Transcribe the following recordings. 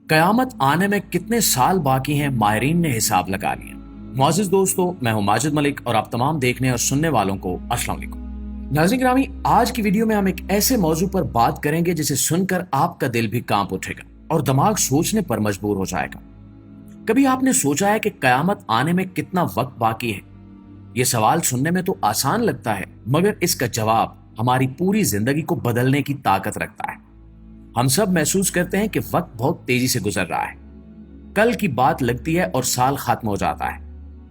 कयामत आने में कितने साल बाकी हैं, माहिरीन ने हिसाब लगा लिया। मुअज़्ज़िज़ दोस्तों, मैं हूं माजिद मलिक और आप तमाम देखने और सुनने वालों को अस्सलाम वालेकुम। नाज़रीन गिरामी, आज की वीडियो में हम एक ऐसे मौजू पर बात करेंगे जिसे सुनकर आपका दिल भी कांप उठेगा और दिमाग सोचने पर मजबूर हो जाएगा। कभी आपने सोचा है कि कयामत आने में कितना वक्त बाकी है? ये सवाल सुनने में तो आसान लगता है, मगर इसका जवाब हमारी पूरी जिंदगी को बदलने की ताकत रखता है। हम सब महसूस करते हैं कि वक्त बहुत तेजी से गुजर रहा है। कल की बात लगती है और साल खत्म हो जाता है।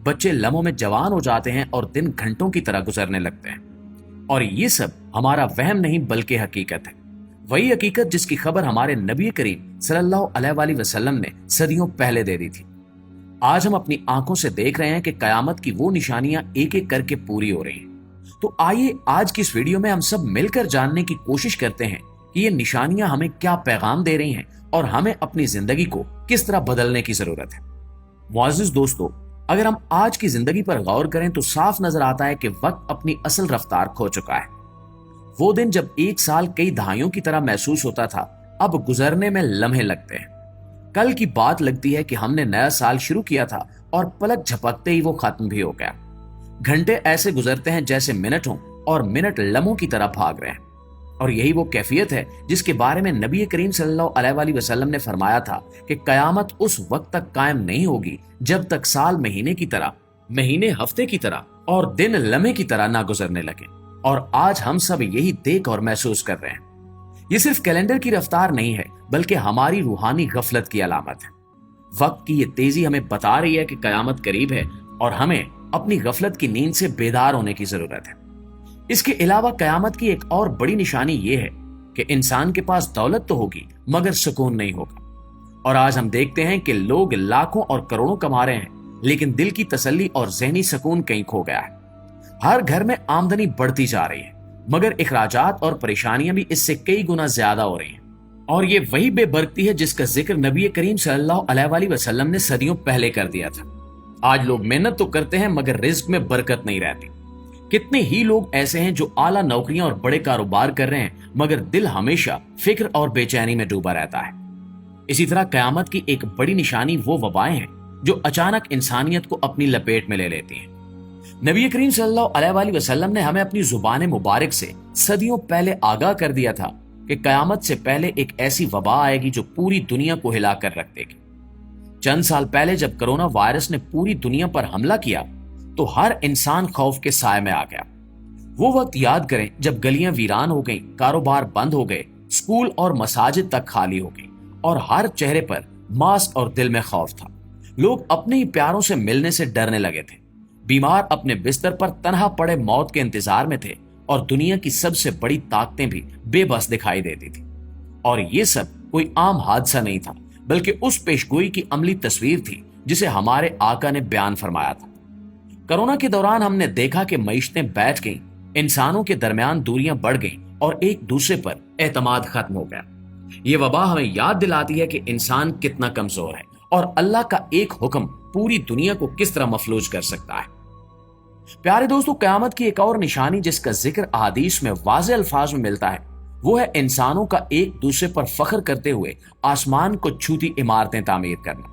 बच्चे लम्हों में जवान हो जाते हैं और दिन घंटों की तरह गुजरने लगते हैं। और ये सब हमारा वहम नहीं बल्कि हकीकत है। वही हकीकत जिसकी खबर हमारे नबी करीम सल्लल्लाहु अलैहि वसल्लम ने सदियों पहले दे दी थी। आज हम अपनी आंखों से देख रहे हैं कि कयामत की वो निशानियां एक एक करके पूरी हो रही हैं। तो आइए आज की इस वीडियो में हम सब मिलकर जानने की कोशिश करते हैं कि ये निशानियां हमें क्या पैगाम दे रही हैं और हमें अपनी जिंदगी को किस तरह बदलने की जरूरत है। मुअज़्ज़िज़ दोस्तों, अगर हम आज की जिंदगी पर गौर करें तो साफ नजर आता है कि वक्त अपनी असल रफ्तार खो चुका है। वो दिन जब एक साल कई दहाइयों की तरह महसूस होता था, अब गुजरने में लम्हे लगते हैं। कल की बात लगती है कि हमने नया साल शुरू किया था और पलक झपकते ही वो खत्म भी हो गया। घंटे ऐसे गुजरते हैं जैसे मिनट हों और मिनट लम्हों की तरह भाग रहे हैं। और यही वो कैफियत है जिसके बारे में नबी करीम सल्लल्लाहु अलैहि वसल्लम ने फरमाया था कि कयामत उस वक्त तक कायम नहीं होगी जब तक साल महीने की तरह, महीने हफ्ते की तरह और दिन लम्हे की तरह ना गुजरने लगे। और आज हम सब यही देख और महसूस कर रहे हैं। ये सिर्फ कैलेंडर की रफ्तार नहीं है बल्कि हमारी रूहानी गफलत की अलामत है। वक्त की ये तेजी हमें बता रही है कि कयामत करीब है और हमें अपनी गफलत की नींद से बेदार होने की जरूरत है। इसके अलावा कयामत की एक और बड़ी निशानी ये है कि इंसान के पास दौलत तो होगी मगर सुकून नहीं होगा। और आज हम देखते हैं कि लोग लाखों और करोड़ों कमा रहे हैं, लेकिन दिल की तसल्ली और ज़हनी सुकून कहीं खो गया है। हर घर में आमदनी बढ़ती जा रही है, मगर इखराजात और परेशानियां भी इससे कई गुना ज्यादा हो रही हैं। और ये वही बेबरकती है जिसका जिक्र नबी करीम सल्लल्लाहु अलैहि वसल्लम ने सदियों पहले कर दिया था। आज लोग मेहनत तो करते हैं मगर रिज्क में बरकत नहीं रहती। कितने ही लोग ऐसे हैं जो आला नौकरियां और बड़े कारोबार कर रहे हैं, मगर दिल हमेशा फिक्र और बेचैनी में डूबा रहता है। इसी तरह कयामत की एक बड़ी निशानी वो वबाएं हैं जो अचानक इंसानियत को अपनी लपेट में ले लेती हैं। नबी करीम सल्लल्लाहु अलैहि वसल्लम ने हमें अपनी जुबान मुबारक से सदियों पहले आगाह कर दिया था कि कयामत से पहले एक ऐसी वबा आएगी जो पूरी दुनिया को हिलाकर रख देगी। चंद साल पहले जब कोरोना वायरस ने पूरी दुनिया पर हमला किया तो हर इंसान खौफ के साए में आ गया। वो वक्त याद करें जब गलियां वीरान हो गईं, कारोबार बंद हो गए, स्कूल और मसाजिद तक खाली हो गई और हर चेहरे पर मास्क और दिल में खौफ था। लोग अपने ही प्यारों से मिलने से डरने लगे थे। बीमार अपने बिस्तर पर तन्हा पड़े मौत के इंतजार में थे और दुनिया की सबसे बड़ी ताकतें भी बेबस दिखाई देती थी। और ये सब कोई आम हादसा नहीं था, बल्कि उस पेशगोई की अमली तस्वीर थी जिसे हमारे आका ने बयान फरमाया था। कोरोना के दौरान हमने देखा कि मईशतें बैठ गईं, इंसानों के दरमियान दूरियां बढ़ गईं और एक दूसरे पर एतमाद खत्म हो गया। ये वबा हमें याद दिलाती है कि इंसान कितना कमजोर है और अल्लाह का एक हुक्म पूरी दुनिया को किस तरह मफलूज कर सकता है। प्यारे दोस्तों, कयामत की एक और निशानी जिसका जिक्र अहादीस में वाज़े अल्फाज में मिलता है वो है इंसानों का एक दूसरे पर फख्र करते हुए आसमान को छूती इमारतें तामीर करना।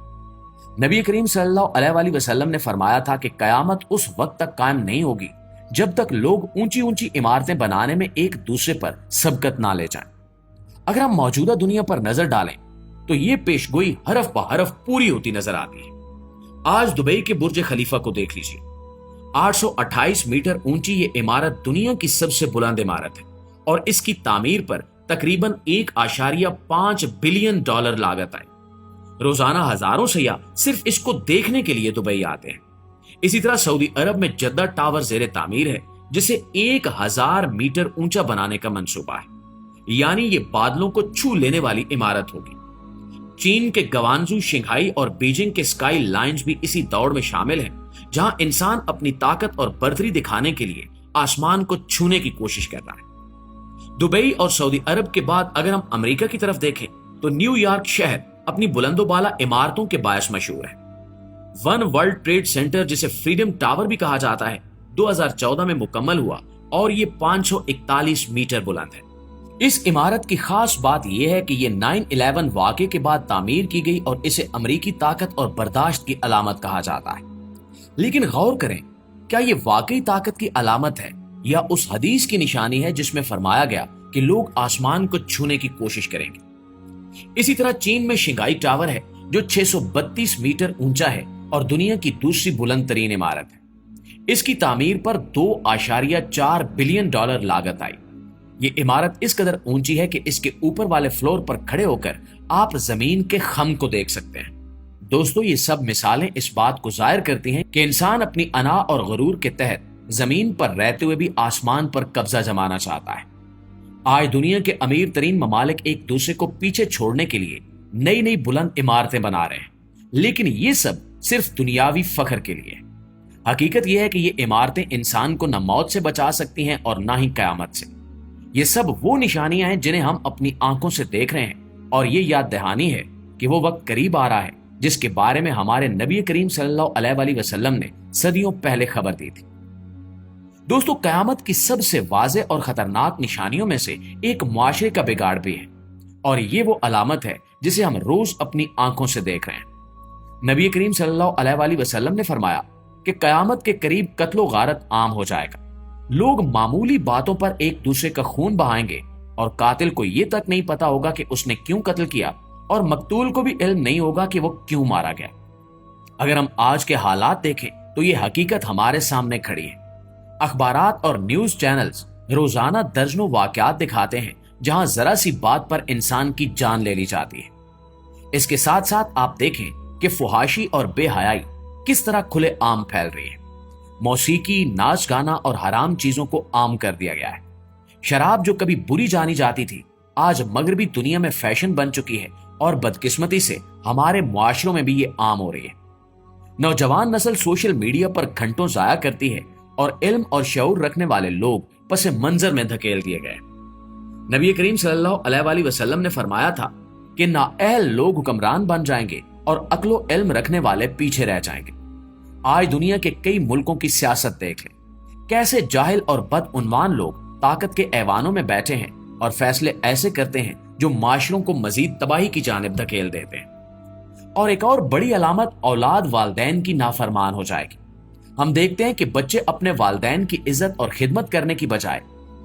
नबी करीम सल्लल्लाहु अलैहि वसल्लम ने फरमाया था कि कयामत उस वक्त तक कायम नहीं होगी जब तक लोग ऊंची ऊंची इमारतें बनाने में एक दूसरे पर सबकत ना ले जाएं। अगर हम मौजूदा दुनिया पर नजर डालें तो ये पेशगोई हरफ ब हरफ पूरी होती नजर आती है। आज दुबई के बुर्ज खलीफा को देख लीजिए। 828 मीटर ऊंची ये इमारत दुनिया की सबसे बुलंद इमारत है और इसकी तामीर पर तकरीबन 1.5 बिलियन डॉलर लागत आई। रोजाना हजारों सयाह सिर्फ इसको देखने के लिए दुबई आते हैं। इसी तरह सऊदी अरब में जद्दा टावर जेरे तामीर है जिसे 1000 मीटर ऊंचा बनाने का मंसूबा है, यानी ये बादलों को छू लेने वाली इमारत होगी। चीन के गवांजू, शंघाई और बीजिंग के स्काई लाइन्स भी इसी दौड़ में शामिल हैं, जहां इंसान अपनी ताकत और बर्तरी दिखाने के लिए आसमान को छूने की कोशिश कर रहा है। दुबई और सऊदी अरब के बाद अगर हम अमेरिका की तरफ देखें तो न्यूयॉर्क शहर अपनी बुलंदोबाला इमारतों के बायस मशहूर है। वन वर्ल्ड ट्रेड सेंटर, जिसे फ्रीडम टावर भी कहा जाता है, 2014 में मुकम्मल हुआ और ये 541 मीटर बुलंद है। इस इमारत की खास बात यह है कि यह 9/11 वाक़े के बाद तामीर की गई और इसे अमेरिकी ताकत और बर्दाश्त की अलामत कहा जाता है। लेकिन गौर करें, क्या ये वाकई ताकत की अलामत है या उस हदीस की निशानी है जिसमें फरमाया गया कि लोग आसमान को छूने की कोशिश करेंगे। इसी तरह चीन में शिंगाई टावर है जो 632 मीटर ऊंचा है और दुनिया की दूसरी बुलंद तरीन इमारत है। इसकी तामीर पर $2.4 बिलियन लागत आई। ये इमारत इस कदर ऊंची है कि इसके ऊपर वाले फ्लोर पर खड़े होकर आप जमीन के खम को देख सकते हैं। दोस्तों, ये सब मिसालें इस बात को जाहिर करती हैं कि इंसान अपनी अना और गुरूर के तहत जमीन पर रहते हुए भी आसमान पर कब्जा जमाना चाहता है। आज दुनिया के अमीर तरीन ममालिक एक दूसरे को पीछे छोड़ने के लिए नई नई बुलंद इमारतें बना रहे हैं, लेकिन ये सब सिर्फ दुनियावी फख्र के लिए। हकीकत यह है कि ये इमारतें इंसान को न मौत से बचा सकती हैं और न ही कयामत से। ये सब वो निशानियां हैं जिन्हें हम अपनी आंखों से देख रहे हैं, और ये याद दहानी है कि वो वक्त करीब आ रहा है जिसके बारे में हमारे नबी करीम सल्लल्लाहु अलैहि वसल्लम ने सदियों पहले खबर दी थी। दोस्तों, कयामत की सबसे वाज़ेह और खतरनाक निशानियों में से एक मुआशरे का बिगाड़ भी है, और ये वो अलामत है जिसे हम रोज अपनी आंखों से देख रहे हैं। नबी करीम सल्लल्लाहु अलैहि वसल्लम ने फरमाया कि कयामत के करीब कत्लो गारत आम हो जाएगा। लोग मामूली बातों पर एक दूसरे का खून बहाएंगे और कातिल को यह तक नहीं पता होगा कि उसने क्यों कत्ल किया, और मकतूल को भी इल्म नहीं होगा कि वो क्यों मारा गया। अगर हम आज के हालात देखें तो ये हकीकत हमारे सामने खड़ी है। अखबारात और न्यूज चैनल्स रोजाना दर्जनों वाकयात दिखाते हैं जहां जरा सी बात पर इंसान की जान ले ली जाती है। इसके साथ साथ आप देखें कि फुहाशी और बेहयाई किस तरह खुले आम फैल रही है। मौसीकी, नाच गाना और हराम चीजों को आम कर दिया गया है। शराब जो कभी बुरी जानी जाती थी आज मगरबी दुनिया में फैशन बन चुकी है, और बदकिस्मती से हमारे मुआशरों में भी ये आम हो रही है। नौजवान नस्ल सोशल मीडिया पर घंटों जाया करती है और इल्म और शऊर रखने वाले लोग पसे मंजर में धकेल दिए गए। नबी करीम सल्लल्लाहु अलैहि वसल्लम ने फरमाया था कि नाअहल लोग हुक्मरान बन जाएंगे और अक्लो इल्म रखने वाले पीछे रह जाएंगे। आज दुनिया के कई मुल्कों की सियासत देख लें, कैसे जाहिल और बदउन्वान लोग ताकत के ऐवानों में बैठे हैं और फैसले ऐसे करते हैं जो माशरों को मजीद तबाही की जानिब धकेल देते हैं। और एक और बड़ी अलामत औलाद वालदैन की नाफरमान हो जाएगी। हम देखते हैं कि बच्चे अपने वालदैन की इज्जत और खिदमत करने की बजाय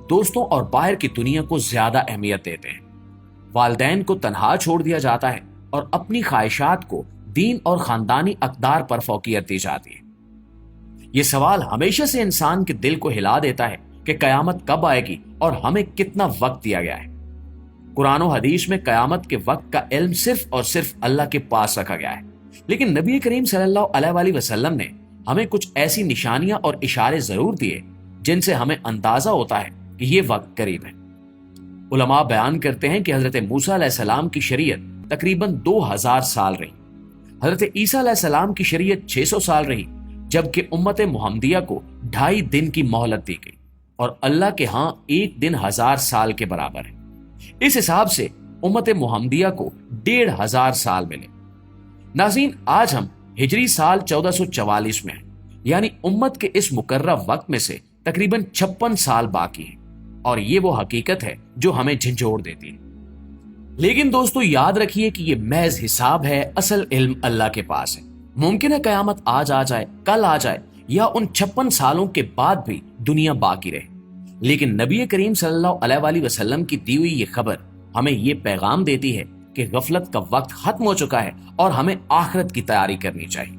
दोस्तों और बाहर की दुनिया को ज्यादा अहमियत देते हैं। वालदैन को तन्हा छोड़ दिया जाता है और अपनी ख्वाहिशात को दीन और खानदानी अक़दार पर फौकियत दी जाती है। यह सवाल हमेशा से इंसान के दिल को हिला देता है कि कयामत कब आएगी और हमें कितना वक्त दिया गया है। कुरान और हदीस में कयामत के वक्त का इल्म सिर्फ और सिर्फ अल्लाह के पास रखा गया है, लेकिन नबी करीम सल्लल्लाहु अलैहि वसल्लम ने हमें कुछ ऐसी निशानियां और इशारे जरूर दिए जिनसे हमें अंदाजा होता है कि ये वक्त करीब है। उलमा बयान करते हैं कि हजरत मूसा अलैहिस्सलाम की शरीयत तकरीबन 2000 साल रही, हजरत ईसा अलैहिस्सलाम की शरीयत 600 साल रही, जबकि उम्मत मुहम्मदिया को 2.5 दिन की मोहलत दी गई, और अल्लाह के हां एक दिन 1000 साल के बराबर है। इस हिसाब से उम्मत मुहम्मदिया को 1500 साल मिले। नाज़रीन, आज हम हिजरी साल 1444 में हैं, यानी उम्मत के इस मुकर्रर वक्त में से तकरीबन 56 साल बाकी है, और ये वो हकीकत है जो हमें झंझोड़ देती है। लेकिन दोस्तों, याद रखिए कि ये महज हिसाब है, असल इल्म अल्लाह के पास है। मुमकिन है कयामत आज आ जाए, कल आ जाए, या उन 56 सालों के बाद भी दुनिया बाकी रहे, लेकिन नबी करीम सल्लल्लाहु अलैहि वसल्लम की दी हुई ये खबर हमें ये पैगाम देती है कि गफलत का वक्त खत्म हो चुका है और हमें आखिरत की तैयारी करनी चाहिए।